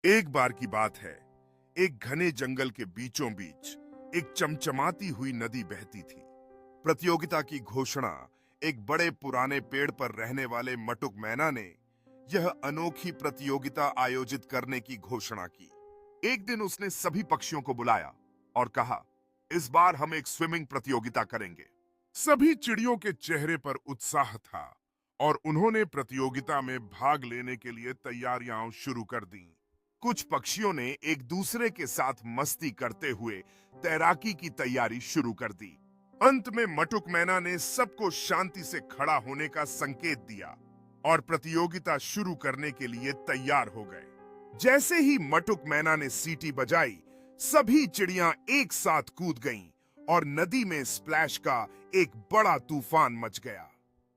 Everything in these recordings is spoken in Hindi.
एक बार की बात है, एक घने जंगल के बीचों बीच एक चमचमाती हुई नदी बहती थी। प्रतियोगिता की घोषणा एक बड़े पुराने पेड़ पर रहने वाले मटुक मैना ने यह अनोखी प्रतियोगिता आयोजित करने की घोषणा की। एक दिन उसने सभी पक्षियों को बुलाया और कहा, इस बार हम एक स्विमिंग प्रतियोगिता करेंगे। सभी चिड़ियों के चेहरे पर उत्साह था और उन्होंने प्रतियोगिता में भाग लेने के लिए तैयारियां शुरू कर दी। कुछ पक्षियों ने एक दूसरे के साथ मस्ती करते हुए तैराकी की तैयारी शुरू कर दी। अंत में मटुक मैना ने सबको शांति से खड़ा होने का संकेत दिया और प्रतियोगिता शुरू करने के लिए तैयार हो गए। जैसे ही मटुक मैना ने सीटी बजाई, सभी चिड़ियां एक साथ कूद गईं और नदी में स्प्लैश का एक बड़ा तूफान मच गया।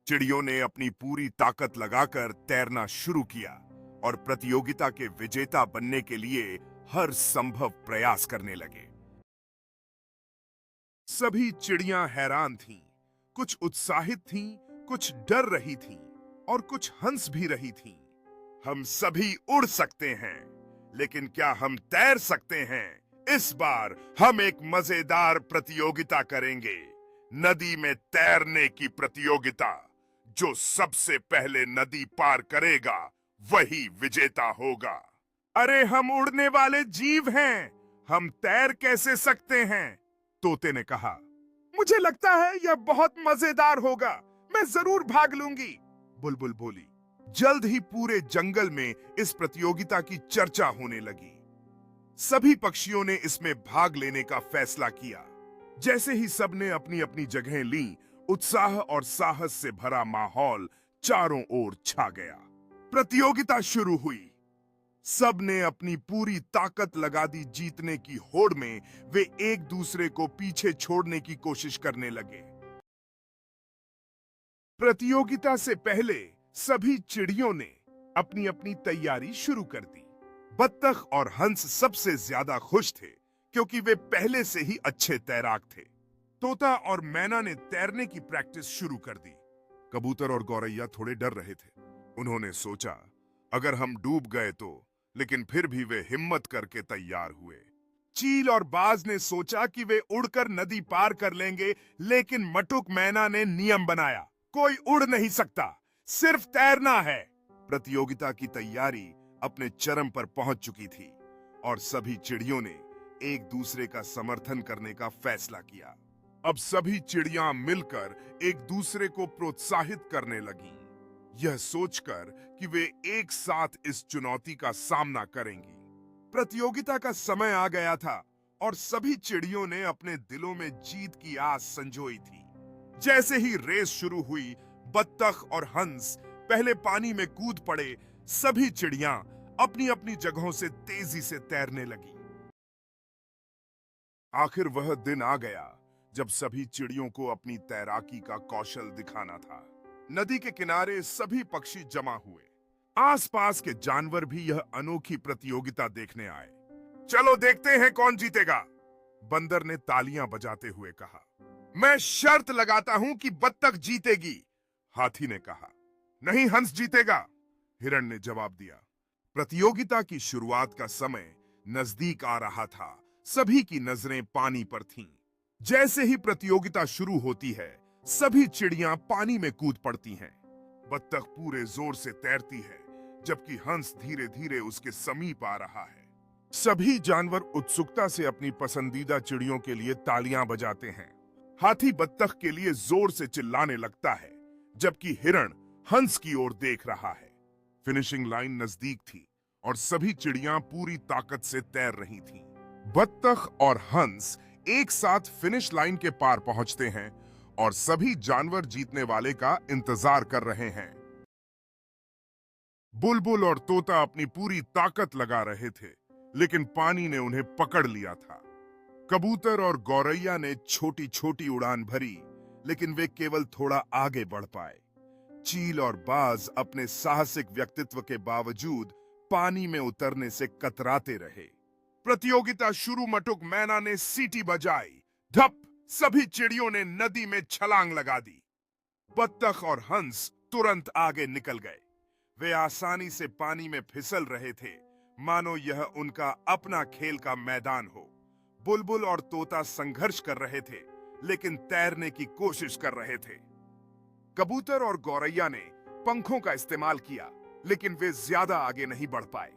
चिड़ियों ने अपनी पूरी ताकत लगाकर तैरना शुरू किया और प्रतियोगिता के विजेता बनने के लिए हर संभव प्रयास करने लगे। सभी चिड़ियां हैरान थीं, कुछ उत्साहित थीं, कुछ डर रही थीं और कुछ हंस भी रही थीं। हम सभी उड़ सकते हैं, लेकिन क्या हम तैर सकते हैं? इस बार हम एक मजेदार प्रतियोगिता करेंगे, नदी में तैरने की प्रतियोगिता। जो सबसे पहले नदी पार करेगा वही विजेता होगा। अरे हम उड़ने वाले जीव हैं, हम तैर कैसे सकते हैं? तोते ने कहा। मुझे लगता है यह बहुत मजेदार होगा, मैं जरूर भाग लूंगी, बुलबुल बोली। जल्द ही पूरे जंगल में इस प्रतियोगिता की चर्चा होने लगी। सभी पक्षियों ने इसमें भाग लेने का फैसला किया। जैसे ही सबने अपनी अपनी जगहें लीं, उत्साह और साहस से भरा माहौल चारों ओर छा गया। प्रतियोगिता शुरू हुई। सबने अपनी पूरी ताकत लगा दी। जीतने की होड़ में वे एक दूसरे को पीछे छोड़ने की कोशिश करने लगे। प्रतियोगिता से पहले सभी चिड़ियों ने अपनी अपनी तैयारी शुरू कर दी। बत्तख और हंस सबसे ज्यादा खुश थे क्योंकि वे पहले से ही अच्छे तैराक थे। तोता और मैना ने तैरने की प्रैक्टिस शुरू कर दी। कबूतर और गौरैया थोड़े डर रहे थे। उन्होंने सोचा, अगर हम डूब गए तो, लेकिन फिर भी वे हिम्मत करके तैयार हुए। चील और बाज ने सोचा कि वे उड़कर नदी पार कर लेंगे, लेकिन मटुक मैना ने नियम बनाया, कोई उड़ नहीं सकता, सिर्फ तैरना है। प्रतियोगिता की तैयारी अपने चरम पर पहुंच चुकी थी और सभी चिड़ियों ने एक दूसरे का समर्थन करने का फैसला किया। अब सभी चिड़ियां मिलकर एक दूसरे को प्रोत्साहित करने लगीं, यह सोचकर कि वे एक साथ इस चुनौती का सामना करेंगी। प्रतियोगिता का समय आ गया था और सभी चिड़ियों ने अपने दिलों में जीत की आस संजोई थी। जैसे ही रेस शुरू हुई, बत्तख और हंस पहले पानी में कूद पड़े। सभी चिड़ियां अपनी अपनी जगहों से तेजी से तैरने लगी। आखिर वह दिन आ गया जब सभी चिड़ियों को अपनी तैराकी का कौशल दिखाना था। नदी के किनारे सभी पक्षी जमा हुए। आसपास के जानवर भी यह अनोखी प्रतियोगिता देखने आए। चलो देखते हैं कौन जीतेगा, बंदर ने तालियां बजाते हुए कहा। मैं शर्त लगाता हूं कि बत्तख जीतेगी, हाथी ने कहा। नहीं, हंस जीतेगा, हिरण ने जवाब दिया। प्रतियोगिता की शुरुआत का समय नजदीक आ रहा था। सभी की नजरें पानी पर थीं। जैसे ही प्रतियोगिता शुरू होती है, सभी चिड़ियां पानी में कूद पड़ती हैं। बत्तख पूरे जोर से तैरती है, जबकि हंस धीरे धीरे उसके समीप आ रहा है। सभी जानवर उत्सुकता से अपनी पसंदीदा चिड़ियों के लिए तालियां बजाते हैं। हाथी बत्तख के लिए जोर से चिल्लाने लगता है, जबकि हिरण हंस की ओर देख रहा है। फिनिशिंग लाइन नजदीक थी और सभी चिड़ियां पूरी ताकत से तैर रही थीं। बत्तख और हंस एक साथ फिनिश लाइन के पार पहुंचते हैं और सभी जानवर जीतने वाले का इंतजार कर रहे हैं। बुलबुल और तोता अपनी पूरी ताकत लगा रहे थे, लेकिन पानी ने उन्हें पकड़ लिया था। कबूतर और गौरैया ने छोटी छोटी उड़ान भरी, लेकिन वे केवल थोड़ा आगे बढ़ पाए। चील और बाज अपने साहसिक व्यक्तित्व के बावजूद पानी में उतरने से कतराते रहे। प्रतियोगिता शुरू। मटुक मैना ने सीटी बजाई। धप, सभी चिड़ियों ने नदी में छलांग लगा दी। बत्तख और हंस तुरंत आगे निकल गए। वे आसानी से पानी में फिसल रहे थे, मानो यह उनका अपना खेल का मैदान हो। बुलबुल और तोता संघर्ष कर रहे थे, लेकिन तैरने की कोशिश कर रहे थे। कबूतर और गौरैया ने पंखों का इस्तेमाल किया, लेकिन वे ज्यादा आगे नहीं बढ़ पाए।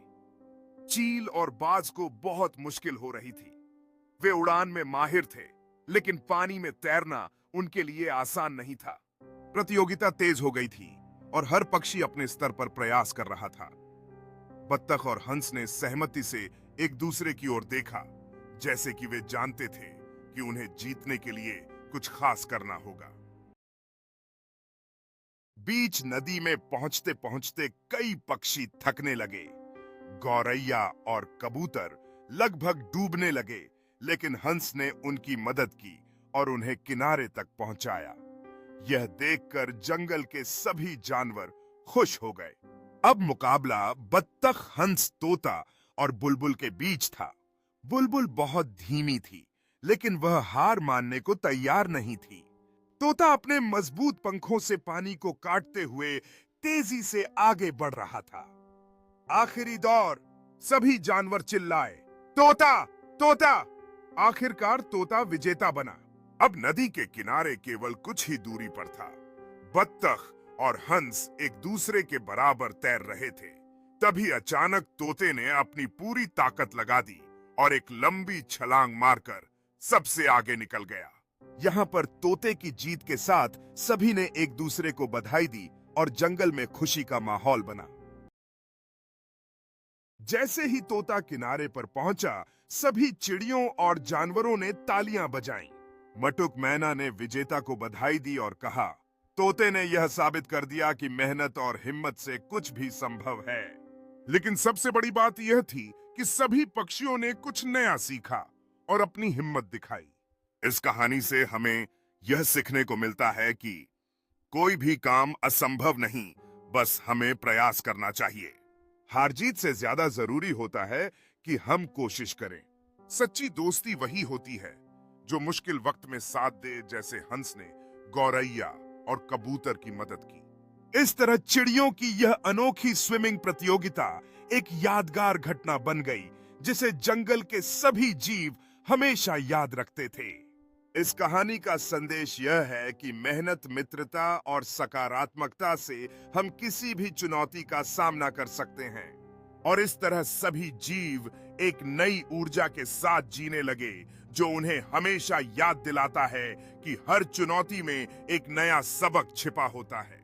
चील और बाज को बहुत मुश्किल हो रही थी। वे उड़ान में माहिर थे, लेकिन पानी में तैरना उनके लिए आसान नहीं था। प्रतियोगिता तेज हो गई थी और हर पक्षी अपने स्तर पर प्रयास कर रहा था। बत्तख और हंस ने सहमति से एक दूसरे की ओर देखा, जैसे कि वे जानते थे कि उन्हें जीतने के लिए कुछ खास करना होगा। बीच नदी में पहुंचते पहुंचते कई पक्षी थकने लगे। गौरैया और कबूतर लगभग डूबने लगे, लेकिन हंस ने उनकी मदद की और उन्हें किनारे तक पहुंचाया। यह देखकर जंगल के सभी जानवर खुश हो गए। अब मुकाबला बत्तख, हंस, तोता और बुलबुल के बीच था। बुलबुल बहुत धीमी थी, लेकिन वह हार मानने को तैयार नहीं थी। तोता अपने मजबूत पंखों से पानी को काटते हुए तेजी से आगे बढ़ रहा था। आखिरी दौर, सभी जानवर चिल्लाए, तोता, तोता! आखिरकार तोता विजेता बना। अब नदी के किनारे केवल कुछ ही दूरी पर था। बत्तख और हंस एक दूसरे के बराबर तैर रहे थे। तभी अचानक तोते ने अपनी पूरी ताकत लगा दी और एक लंबी छलांग मारकर सबसे आगे निकल गया। यहाँ पर तोते की जीत के साथ सभी ने एक दूसरे को बधाई दी और जंगल में खुशी का माहौल बना। जैसे ही तोता किनारे पर पहुंचा, सभी चिड़ियों और जानवरों ने तालियां बजाईं। मटुक मैना ने विजेता को बधाई दी और कहा, तोते ने यह साबित कर दिया कि मेहनत और हिम्मत से कुछ भी संभव है। लेकिन सबसे बड़ी बात यह थी कि सभी पक्षियों ने कुछ नया सीखा और अपनी हिम्मत दिखाई। इस कहानी से हमें यह सीखने को मिलता है कि कोई भी काम असंभव नहीं, बस हमें प्रयास करना चाहिए। हार जीत से ज्यादा जरूरी होता है कि हम कोशिश करें। सच्ची दोस्ती वही होती है जो मुश्किल वक्त में साथ दे, जैसे हंस ने गौरैया और कबूतर की मदद की। इस तरह चिड़ियों की यह अनोखी स्विमिंग प्रतियोगिता एक यादगार घटना बन गई, जिसे जंगल के सभी जीव हमेशा याद रखते थे। इस कहानी का संदेश यह है कि मेहनत, मित्रता और सकारात्मकता से हम किसी भी चुनौती का सामना कर सकते हैं। और इस तरह सभी जीव एक नई ऊर्जा के साथ जीने लगे, जो उन्हें हमेशा याद दिलाता है कि हर चुनौती में एक नया सबक छिपा होता है।